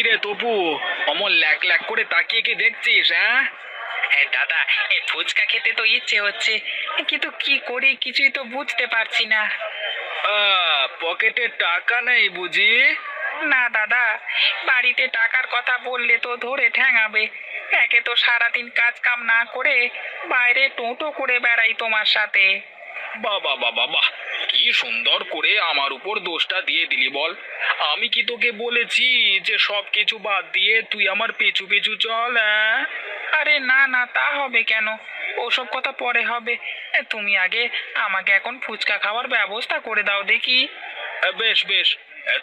কিরে তপু, অমন lack lack করে তাকিয়ে কি দেখছিস? হ্যাঁ হ্যাঁ দাদা, এই ফুচকা খেতে তো ইচ্ছে হচ্ছে, কিন্তু কি করি কিছুই তো বুঝতে পারছি না। পকেটে টাকা নেই বুঝি? না দাদা, বাড়িতে টাকার কথা বললে তো ধরে ঠ্যাঙাবে। একে তো সারাদিন কাজ কাম না করে বাইরে টোটো করে বেড়াই তোমার সাথে। বাবা বাবা বাহ, কি সুন্দর করে আমার উপর দোষটা দিয়ে দিলি বল। আমি কি তোকে বলেছি যে সব কিছু বাদ দিয়ে তুই আমার পিছু পিছু চল? হ্যাঁ আরে না না, তা হবে কেন? ওসব কথা পরে হবে। তুমি আগে আমাকে এখন ফুচকা খাওয়ার ব্যবস্থা করে দাও দেখি। বেশ বেশ,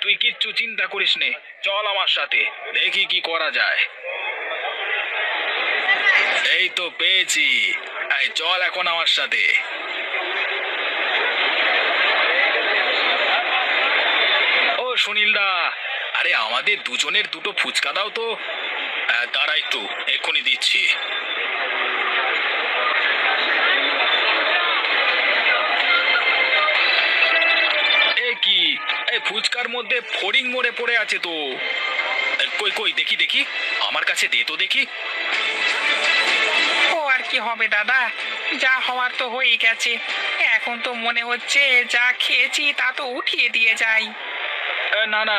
তুই কিচ্ছু চিন্তা করিস নে, চল আমার সাথে, দেখি কি করা যায়। এই তো পেয়েছি, এই চল এখন আমার সাথে। ও সুনীল দা, আরে আমাদের দুজনের দুটো ফুচকা দাও তো। দাঁড়া একটু, এক্ষুনি দিচ্ছি। এ কি, এই ফুচকার মধ্যে ফড়িং মরে পড়ে আছে তো। কই কই দেখি দেখি, আমার কাছে দে তো দেখি। ও আর কি হবে দাদা, যা হওয়ার তো হয়েই গেছে। এখন তো মনে হচ্ছে যা খেয়েছি তা তো উঠিয়ে দিয়ে যাই। না না,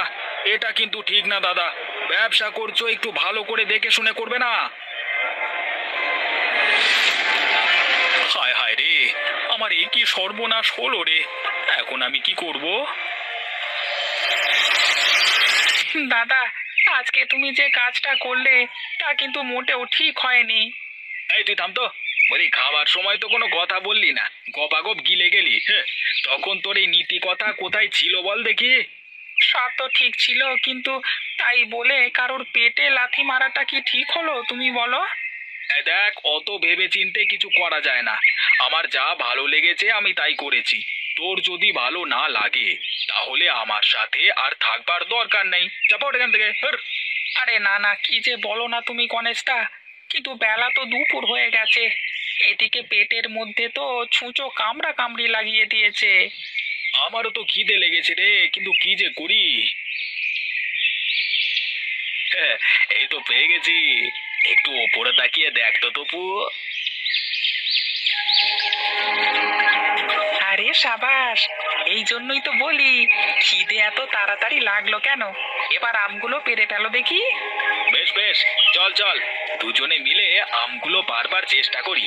এটা কিন্তু ঠিক না দাদা, ব্যবসা করছো একটু ভালো করে দেখে শুনে করবে না? হায় হায় রে, আমার এ কি সর্বনাশ হলো রে, এখন আমি কি করব? দাদা, আজকে তুমি যে কাজটা করলে তা কিন্তু মোটেও ঠিক হয়নি। এই তুই থাম তো, বলি খাবার সময় তো কোনো কথা বললি না, গপাগপ গিলে গেলি। তখন তোর এই নীতি কথা কোথায় ছিল বল দেখি? সব তো ঠিক ছিল, কিন্তু তাই বলে কারোর পেটে লাথি মারাটা কি ঠিক হলো তুমি বলো? এই দেখ, অত ভেবে চিন্তে কিছু করা যায় না। আমার যা ভালো লেগেছে আমি তাই করেছি। তোর যদি ভালো না লাগে তাহলে আমার সাথে আর থাকবার দরকার নেই, চাপা ওঠ এখান থেকে। আরে না না, কি যে বলো না তুমি গণেশদা, কিন্তু বেলা তো দুপুর হয়ে গেছে। এদিকে পেটের মধ্যে তো ছুঁচো কামড়া কামড়ি লাগিয়ে দিয়েছে। আমারও তো খিদে লেগেছে রে, কিন্তু কি যে করি। এই তো পেয়ে গেছি, একটু ওপরে তাকিয়ে দেখ তো তপু। আরে সাবাস, এই জন্যই তো বলি খিদে এত তাড়াতাড়ি লাগলো কেন। এবার আমগুলো পেরে ফেলো দেখি। বেশ বেশ, চল চল, দুজনে মিলে আমগুলো বারবার চেষ্টা করি।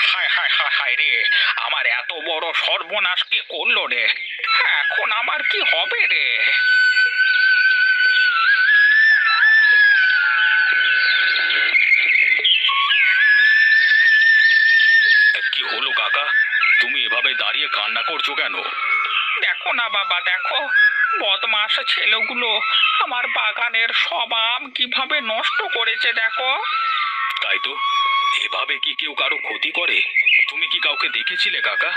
হায় হায় হায় হায় রে, আমার এত বড় সর্বনাশ কে করলো রে! এখন আমার কি হবে রে? কি হলো কাকা, তুমি এভাবে দাঁড়িয়ে কান্না করছো কেন? দেখো না বাবা, দেখো, বদমাস ছেলেগুলো আমার বাগানের সব আম কিভাবে নষ্ট করেছে দেখো। তাই তো, এভাবে কি কেউ কারো ক্ষতি করে? তুমি কি কাউকে দেখেছিলে কাকা,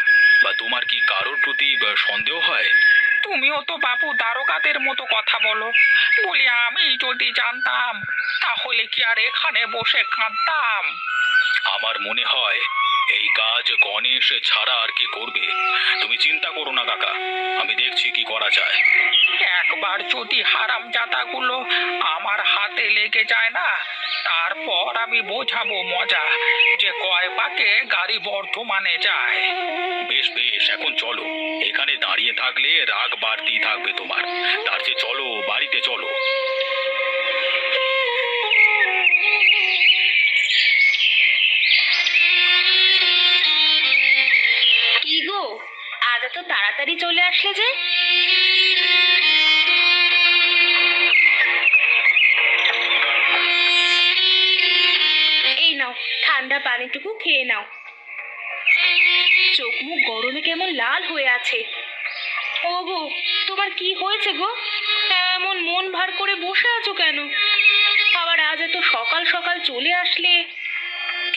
বা তোমার কি কারোর প্রতি সন্দেহ হয়? তুমিও তো বাবু দ্বারকাদের মতো কথা বলো। বলি আমি যদি জানতাম তাহলে কি আর এখানে বসে কাঁদতাম? আমার মনে হয় এই কাজ গণেশ ছাড়া আর কে করবে। তুমি চিন্তা করো না কাকা, আমি দেখছি কি করা যায়। একবার যদি হারামজাদাগুলো আমার হাতে লেগে যায় না, তারপর আমি বোঝাবো মজা যে কয় পাকে গাড়ি বর্ধমানে যায়। বেশ বেশ, এখন চলো, এখানে দাঁড়িয়ে থাকলে রাগ বাড়তেই থাকবে তোমার। তার চেয়ে চলো, বাড়িতে চলো। কি গো, আজ এত তাড়াতাড়ি চলে আসলে যে? এই নাও, ঠান্ডা পানিটুকু খেয়ে নাও। চোখ মুখ গরমে কেমন লাল হয়ে আছে। ও গো, তোমার কি হয়েছে গো? এমন মন ভার করে বসে আছো কেন? আবার আজ এত সকাল সকাল চলে আসলে?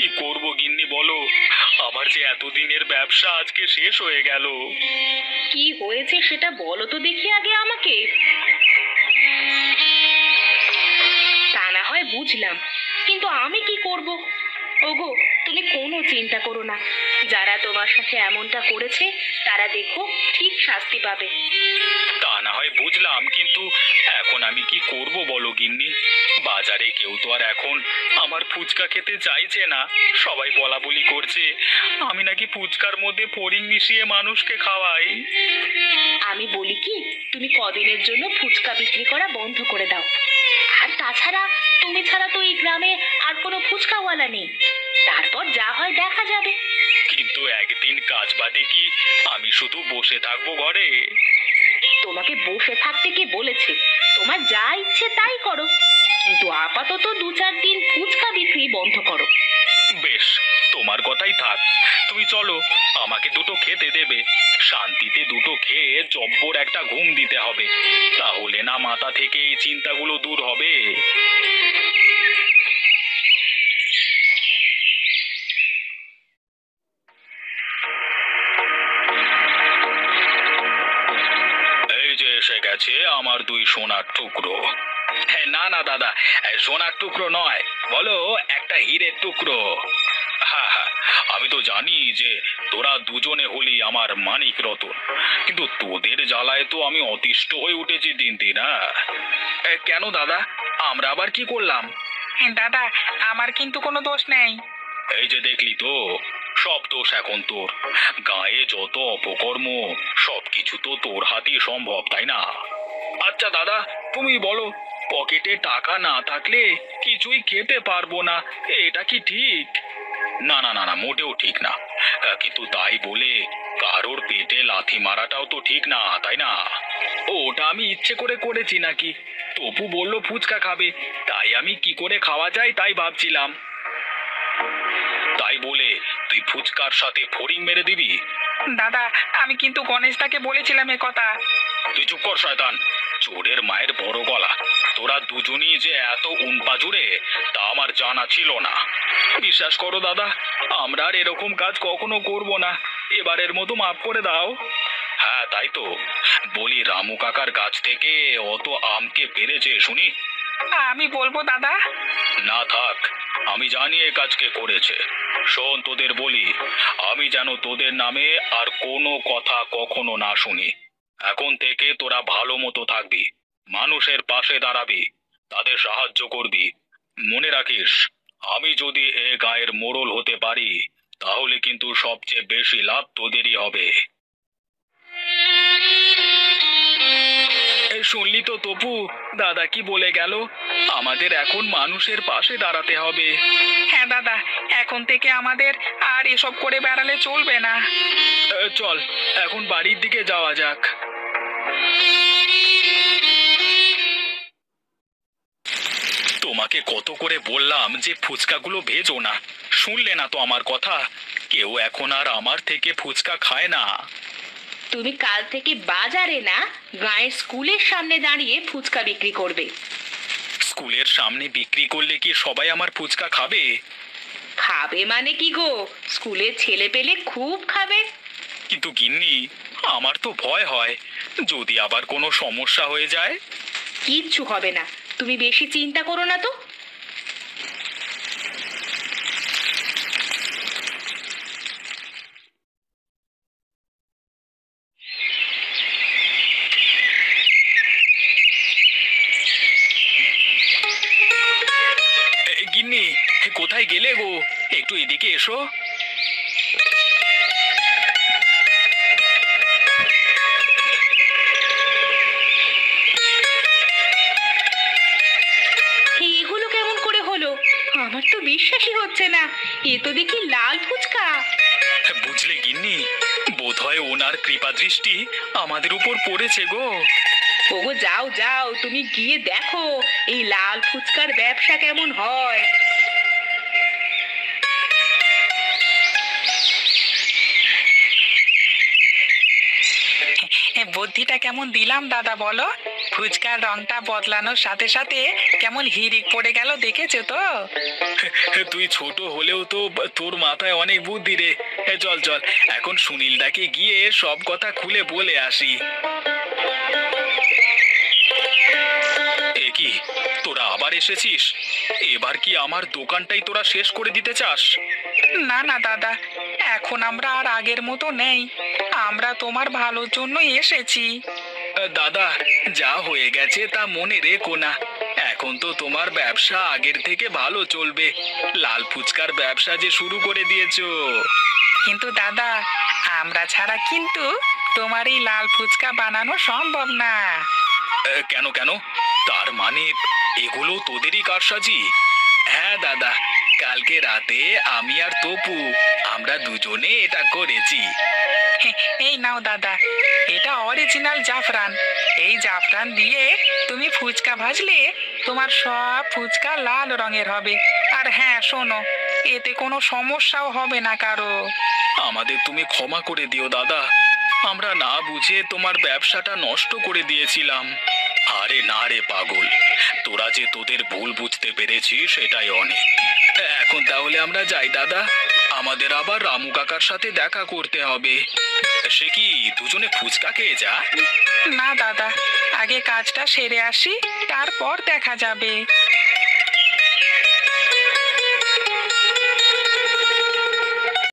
কি করব গিন্নি বলো, আমার যে এতদিনের ব্যবসা আজকে শেষ হয়ে গেল। কি হয়েছে সেটা বলো তো দেখি আগে আমাকে। তা না হয় বুঝলাম, কিন্তু আমি কি করব? ওগো, তুমি কোনো চিন্তা করো না, যারা তোমার সাথে এমনটা করেছে তারা দেখো ঠিক শাস্তি পাবে। তা না হয় বুঝলাম, কিন্তু এখন আমি কি করব বলো গিন্নি? বাজারে কেউ তো আর এখন আমার ফুচকা খেতে চাইছে না। সবাই বলা বলি করছে আমি নাকি ফুচকার মধ্যে ফড়িং মিশিয়ে মানুষকে খাওয়াই। আমি বলি কি, তুমি কদিনের জন্য ফুচকা বিক্রি করা বন্ধ করে দাও। আর তাছাড়া তুমি ছাড়া তো এই গ্রামে আর কোনো ফুচকাওয়ালা নেই, তারপর যা হয় দেখা যাবে। কিন্তু একদিন কাজ বাদে কি আমি শুধু বসে থাকবো ঘরে? তোমাকে বসে থাকতে কে বলেছে? তোমার যা ইচ্ছে তাই করো, কিন্তু আপাতত 2-4 দিন ফুচকা বিক্রি বন্ধ করো। বেশ, তোমার কথাই থাক। তুমি চলো, আমাকে দুটো খেতে দেবে। শান্তিতে দুটো খেয়ে জব্বর একটা ঘুম দিতে হবে, তাহলে না মাথা থেকে এই চিন্তাগুলো দূর হবে। এই যে এসে গেছে আমার দুই সোনার টুকরো। হ্যাঁ, না না দাদা, সোনার টুকরো নয়, বলো একটা হীরের টুকরো। হ্যাঁ হ্যাঁ, আমি তো জানি যে তোরা দুজনে হলি আমার মানিক রতন, কিন্তু তোদের জ্বালায় তো আমি অতিষ্ঠ হয়ে উঠেছি দিন দিন। হ্যাঁ, কেন দাদা, আমরা আবার কি করলাম? দাদা, আমার কিন্তু কোনো দোষ নেই। এই যে দেখলি তো, সব দোষ এখন তোর। গায়ে যত অপকর্ম, সবকিছু তো তোর হাতে সম্ভব, তাই না? আচ্ছা দাদা, তুমি বলো, পকেটে টাকা না থাকলে কিছুই খেতে পারবো না, এটা কি ঠিক? না না না না, মোটেও ঠিক না। কিন্তু তাই বলে কারোর পেটে লাথি মারাটাও তো ঠিক না, তাই না? ওটা আমি ইচ্ছে করে করেছি নাকি? তপু বলল ফুচকা খাবে, তাই আমি কি করে খাওয়া যায় তাই ভাবছিলাম। তাই বলে তুই ফুচকার সাথে ফড়িং মেরে দিবি? দাদা, আমি কিন্তু গণেশদাকে বলেছিলাম এ কথা। তুই চুপ কর শয়তান, চোরের মায়ের বড় গলা। তোরা দুজনই যে এত উনপা জুড়ে তা আমার জানা ছিল না। বিশ্বাস করো দাদা, আমরা আর এরকম কাজ কখনো করব না, এবারের মতো মাফ করে দাও। হ্যাঁ তাই তো, বলি রামু কাকার গাছ থেকে অত আমকে পেরেছে শুনি? আমি বলবো দাদা। না থাক, আমি জানি এ কাজকে করেছে। শোন, তোদের বলি, আমি যেন তোদের নামে আর কোনো কথা কখনো না শুনি। এখন থেকে তোরা ভালো মতো থাকবি, মানুষের পাশে দাঁড়াবি, তাদের সাহায্য করবি। মনে রাখিস, আমি যদি এ গায়ের মোড়ল হতে পারি, তাহলে কিন্তু সবচেয়ে বেশি লাভ তোদেরই হবে। শুনলি তো তপু, দাদা কি বলে গেল? আমাদের এখন মানুষের পাশে দাঁড়াতে হবে। হ্যাঁ দাদা, এখন থেকে আমাদের আর এসব করে বেড়ালে চলবে না। চল, এখন বাড়ির দিকে যাওয়া যাক। তোমাকে কত করে বললাম যে ফুচকাগুলো ভেজো না, শুনলে না তো আমার কথা। কেউ এখন আর আমার থেকে ফুচকা খায় না। তুমি কাল থেকে বাজারে না, গায়ের স্কুলের সামনে দাঁড়িয়ে ফুচকা বিক্রি করবে। স্কুলের সামনে বিক্রি করলে কি সবাই আমার ফুচকা খাবে? খাবে মানে কি গো, স্কুলের ছেলে পেলে খুব খাবে। কিন্তু গিন্নি, আমার তো ভয় হয়, যদি আবার কোনো সমস্যা হয়ে যায়। কিচ্ছু হবে না, তুমি বেশি চিন্তা করো না তো। গিন্নি, কোথায় গেলে গো? একটু এদিকে এসো। এগুলো কেমন করে হলো? আমার তো বিশ্বাসই হচ্ছে না, এ তো দেখি লাল ফুচকা। বুঝলে গিন্নি, বোধহয় ওনার কৃপা দৃষ্টি আমাদের উপর পড়েছে গো। ওগো যাও যাও, তুমি গিয়ে দেখো এই লাল ফুচকার ব্যবসা কেমন হয়। বুদ্ধিটা কেমন দিলাম দাদা বলো? ফুচকার রংটা বদলানোর সাথে সাথে কেমন হিড়িক পড়ে গেল, দেখেছো তো? তুই ছোট হলেও তো তোর মাথায় অনেক বুদ্ধি রে। চল চল, এখন সুনীলদাকে গিয়ে সব কথা খুলে বলে আসি। এ কি, তোরা আবার এসেছিস? এবার কি আমার দোকানটাই তোরা শেষ করে দিতে চাস? না না দাদা, এখন আমরা আর আগের মতো নেই। আমরা তোমার ভালোর জন্যই এসেছি। দাদা, যা হয়ে গেছে তা মনে রেখো না। এখন তো তোমার ব্যবসা আগের থেকে ভালো চলবে। লাল ফুচকার ব্যবসা যে শুরু করে দিয়েছো। কিন্তু দাদা, আমরা ছাড়া কিন্তু তোমার এই লাল ফুচকা বানানো সম্ভব না। কেন কেন? তার মানে এগুলো তোদেরই কারসাজি? হ্যাঁ দাদা, কালকে রাতে আমি আর তপু আমরা দুজনে এটা করেছি। এই নাও দাদা, এটা অরিজিনাল জাফরান। এই জাফরান দিয়ে তুমি ফুচকা ভাজলে তোমার সব ফুচকা লাল রঙের হবে। আর হ্যাঁ শোনো, এতে কোনো সমস্যাও হবে না কারো। আমাদের তুমি ক্ষমা করে দিও দাদা, আমরা না বুঝে তোমার ব্যবসাটা নষ্ট করে দিয়েছিলাম। আরে না রে পাগল, তোরা যে তোদের ভুল বুঝতে পেরেছিস সেটাই অনেক। এখন তাহলে আমরা যাই দাদা, আমাদের আবার রামু কাকার সাথে দেখা করতে হবে। সে কি দুজনে ফুচকা খেয়ে যা? না দাদা, আগে কাজটা সেরে আসি, তারপর দেখা যাবে।